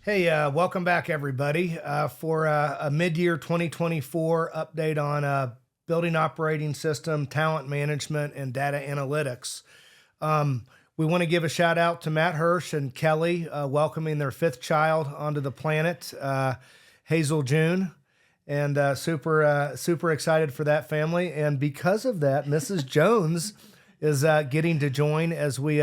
Hey, welcome back, everybody, for a mid-year 2024 update on building operating system, talent management, and data analytics. We want to give a shout out to Matt Hirsch and Kelly, welcoming their fifth child onto the planet, Hazel June, and super excited for that family. And because of that, Mrs. Jones is getting to join as we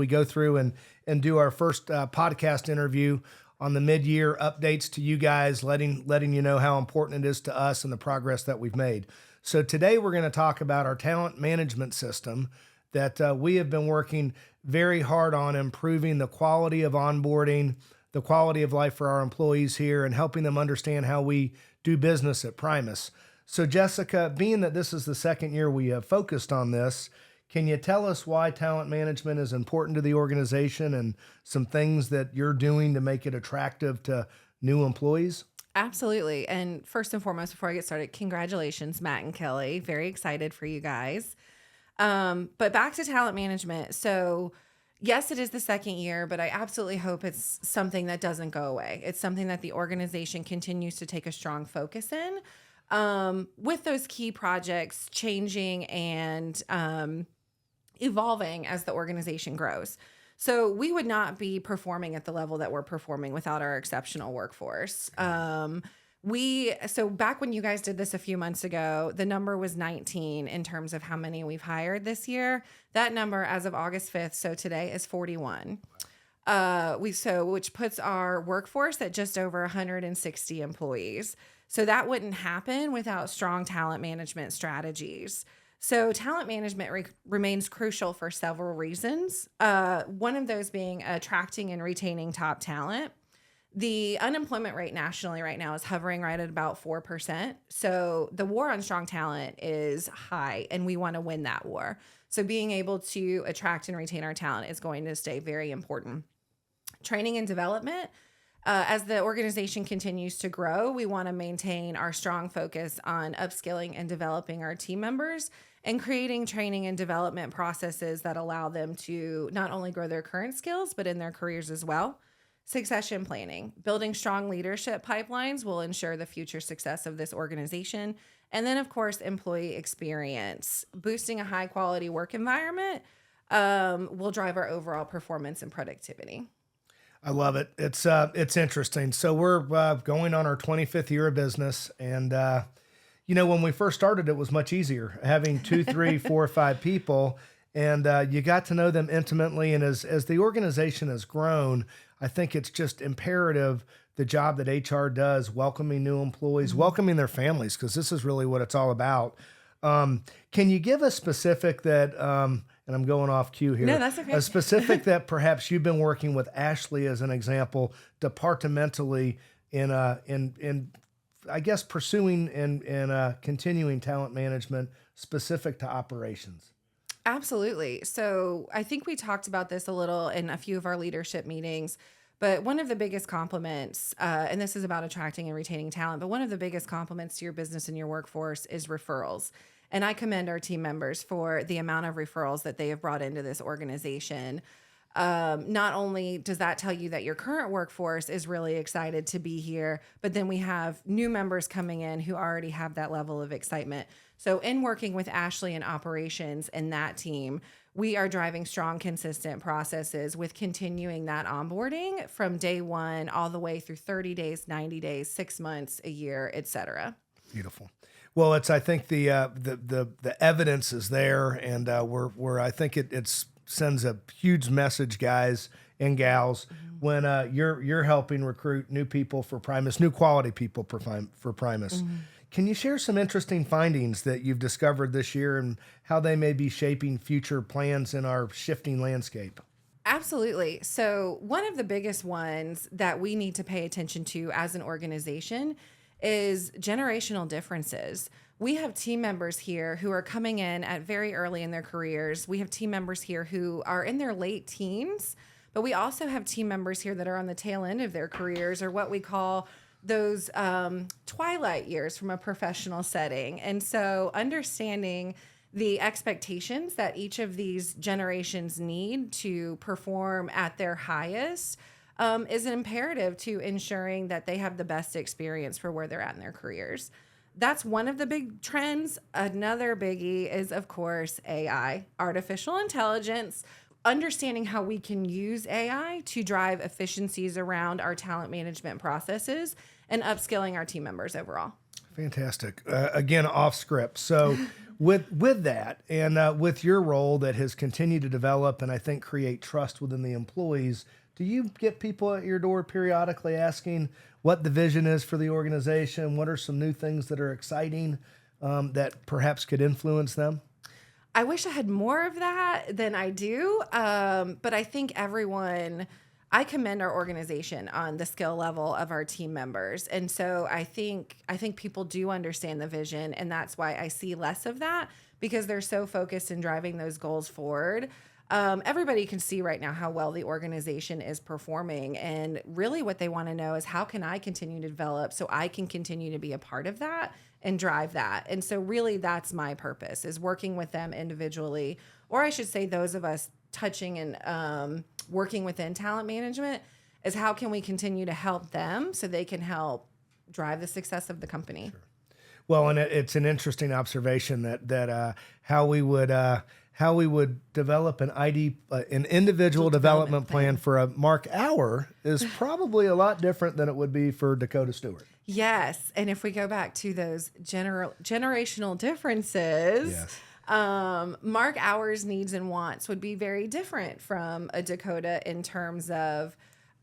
go through and do our first podcast interview on the mid-year updates to you guys, letting you know how important it is to us and the progress that we've made. So today we're going to talk about our talent management system that we have been working very hard on improving the quality of onboarding, the quality of life for our employees here, and helping them understand how we do business at Primus. So Jessica, being that this is the second year we have focused on this, can you tell us why talent management is important to the organization and some things that you're doing to make it attractive to new employees? Absolutely. And first and foremost, before I get started, congratulations, Matt and Kelly. Very excited for you guys. But back to talent management. So yes, it is the second year, but I absolutely hope it's something that doesn't go away. It's something that the organization continues to take a strong focus in, with those key projects changing and evolving as the organization grows. So we would not be performing at the level that we're performing without our exceptional workforce. So back when you guys did this a few months ago, the number was 19 in terms of how many we've hired this year. That number as of August 5th, so today, is 41. Which puts our workforce at just over 160 employees. So that wouldn't happen without strong talent management strategies. So talent management remains crucial for several reasons. One of those being attracting and retaining top talent. The unemployment rate nationally right now is hovering right at about 4%. So the war on strong talent is high, and we want to win that war. So being able to attract and retain our talent is going to stay very important. Training and development. As the organization continues to grow, we want to maintain our strong focus on upskilling and developing our team members and creating training and development processes that allow them to not only grow their current skills, but in their careers as well. Succession planning. Building strong leadership pipelines will ensure the future success of this organization. And then, of course, employee experience. Boosting a high-quality work environment will drive our overall performance and productivity. I love it. It's interesting. So we're going on our 25th year of business, and when we first started, it was much easier having 2, 3, 4, 5 people, and you got to know them intimately. And as the organization has grown, I think it's just imperative the job that HR does, welcoming new employees, welcoming their families, because this is really what it's all about. Can you give a specific that, and I'm going off cue here. No, that's okay. A specific that perhaps you've been working with Ashley as an example, departmentally in I guess pursuing and continuing talent management specific to operations. Absolutely. So I think we talked about this a little in a few of our leadership meetings, but one of the biggest compliments, and this is about attracting and retaining talent, but one of the biggest compliments to your business and your workforce is referrals. And I commend our team members for the amount of referrals that they have brought into this organization. Not only does that tell you that your current workforce is really excited to be here, but then we have new members coming in who already have that level of excitement. So in working with Ashley and operations and that team, we are driving strong, consistent processes with continuing that onboarding from day one all the way through 30 days, 90 days, 6 months, a year, et cetera. Beautiful. Well, I think the evidence is there, and I think it sends a huge message, guys and gals, when you're helping recruit new people for Primus, new quality people for Primus. Can you share some interesting findings that you've discovered this year and how they may be shaping future plans in our shifting landscape? Absolutely. So one of the biggest ones that we need to pay attention to as an organization is generational differences. We have team members here who are coming in at very early in their careers. We have team members here who are in their late teens, but we also have team members here that are on the tail end of their careers, or what we call those twilight years from a professional setting. And so understanding the expectations that each of these generations need to perform at their highest is imperative to ensuring that they have the best experience for where they're at in their careers. That's one of the big trends. Another biggie is, of course, AI, artificial intelligence, understanding how we can use AI to drive efficiencies around our talent management processes and upskilling our team members overall. Fantastic. Again, off script. So, with that, and with your role that has continued to develop and I think create trust within the employees, do you get people at your door periodically asking what the vision is for the organization? What are some new things that are exciting that perhaps could influence them? I wish I had more of that than I do. But I think I commend our organization on the skill level of our team members. And so I think people do understand the vision, and that's why I see less of that, because they're so focused in driving those goals forward. Everybody can see right now how well the organization is performing, and really what they want to know is how can I continue to develop so I can continue to be a part of that and drive that. And so really that's my purpose, is working with them individually, or I should say those of us touching and working within talent management, is how can we continue to help them so they can help drive the success of the company. Sure. Well, and it's an interesting observation that how we would develop an individual development plan for a Mark Hour is probably a lot different than it would be for Dakota Stewart. Yes, and if we go back to those generational differences, Yes. Mark Hour's needs and wants would be very different from a Dakota in terms of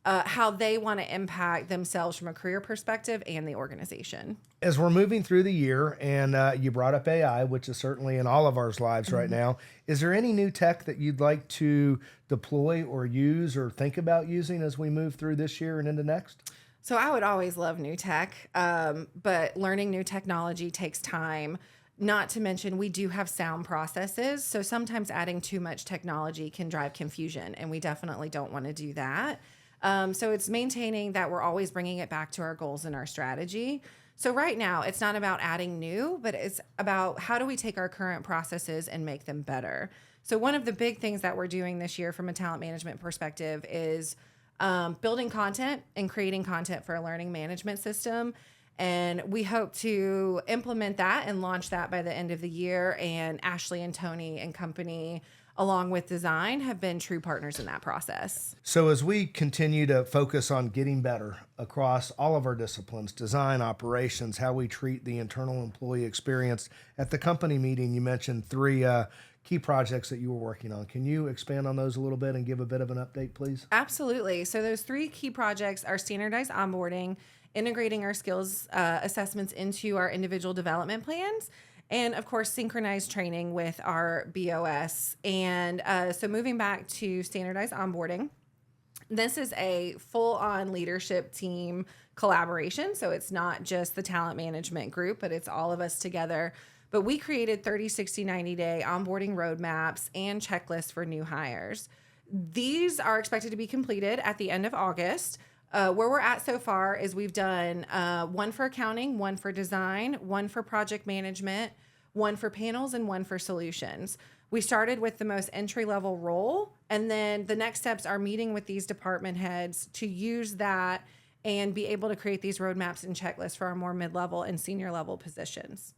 how they want to impact themselves from a career perspective and the organization. As we're moving through the year, and you brought up AI, which is certainly in all of our lives right now, is there any new tech that you'd like to deploy or use or think about using as we move through this year and into next? So I would always love new tech, but learning new technology takes time. Not to mention, we do have sound processes. So sometimes adding too much technology can drive confusion, and we definitely don't want to do that. So it's maintaining that we're always bringing it back to our goals and our strategy. So right now, it's not about adding new, but it's about how do we take our current processes and make them better. So one of the big things that we're doing this year from a talent management perspective is building content and creating content for a learning management system. And we hope to implement that and launch that by the end of the year. And Ashley and Tony and company, along with design, have been true partners in that process. So as we continue to focus on getting better across all of our disciplines, design, operations, how we treat the internal employee experience, at the company meeting, you mentioned three key projects that you were working on. Can you expand on those a little bit and give a bit of an update, please? Absolutely. So those three key projects are standardized onboarding, integrating our skills assessments into our individual development plans, and of course, synchronized training with our BOS. And so moving back to standardized onboarding, this is a full-on leadership team collaboration. So it's not just the talent management group, but it's all of us together. But we created 30, 60, 90-day onboarding roadmaps and checklists for new hires. These are expected to be completed at the end of August. Where we're at so far is we've done one for accounting, one for design, one for project management, one for panels, and one for solutions. We started with the most entry-level role, and then the next steps are meeting with these department heads to use that and be able to create these roadmaps and checklists for our more mid-level and senior-level positions.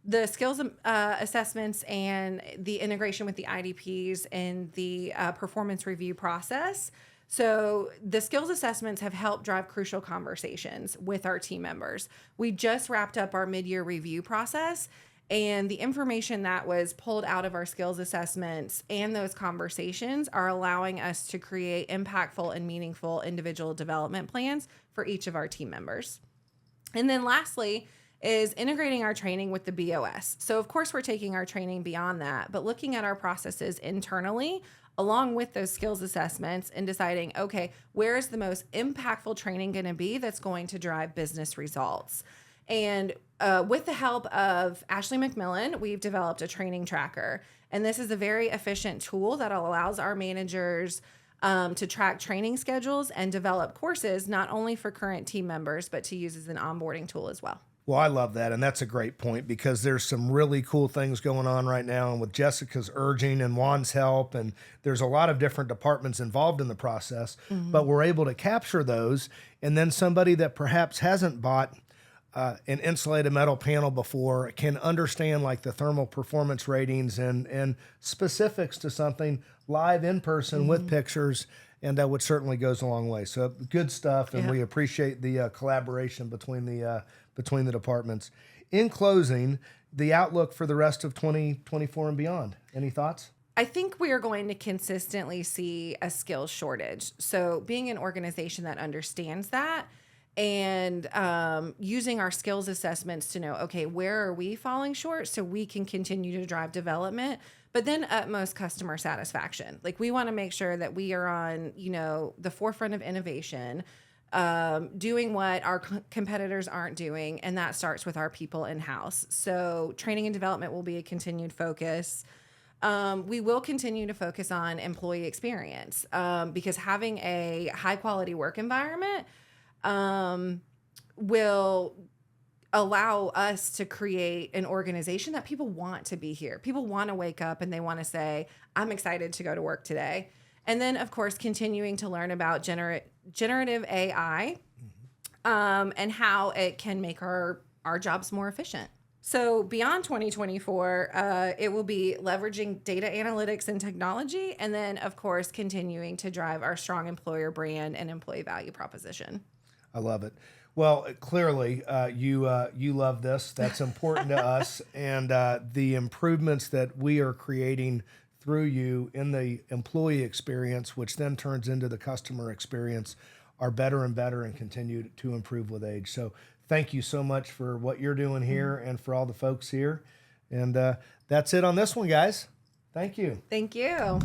The skills assessments and the integration with the IDPs and the performance review process. So the skills assessments have helped drive crucial conversations with our team members. We just wrapped up our mid-year review process, and the information that was pulled out of our skills assessments and those conversations are allowing us to create impactful and meaningful individual development plans for each of our team members. And then lastly is integrating our training with the BOS. So of course we're taking our training beyond that, but looking at our processes internally along with those skills assessments and deciding, okay, where is the most impactful training going to be that's going to drive business results? And with the help of Ashley McMillan, we've developed a training tracker. And this is a very efficient tool that allows our managers to track training schedules and develop courses, not only for current team members, but to use as an onboarding tool as well. Well, I love that. And that's a great point because there's some really cool things going on right now. And with Jessica's urging and Juan's help, and there's a lot of different departments involved in the process, but we're able to capture those. And then somebody that perhaps hasn't bought an insulated metal panel before can understand like the thermal performance ratings and specifics to something live in person with pictures. And that would certainly goes a long way. So good stuff. And we appreciate the collaboration between the departments. In closing, the outlook for the rest of 2024 and beyond. Any thoughts? I think we are going to consistently see a skills shortage. So being an organization that understands that and using our skills assessments to know, okay, where are we falling short so we can continue to drive development, but then utmost customer satisfaction. Like we want to make sure that we are on, the forefront of innovation, doing what our competitors aren't doing. And that starts with our people in-house. So training and development will be a continued focus. We will continue to focus on employee experience because having a high quality work environment will allow us to create an organization that people want to be here. People want to wake up and they want to say, I'm excited to go to work today. And then, of course, continuing to learn about generative AI and how it can make our jobs more efficient. So beyond 2024, it will be leveraging data analytics and technology, and then, of course, continuing to drive our strong employer brand and employee value proposition. I love it. Well, clearly, you love this. That's important to us, and the improvements that we are creating through you in the employee experience, which then turns into the customer experience, are better and better and continue to improve with age. So thank you so much for what you're doing here and for all the folks here. And that's it on this one, guys. Thank you. Thank you.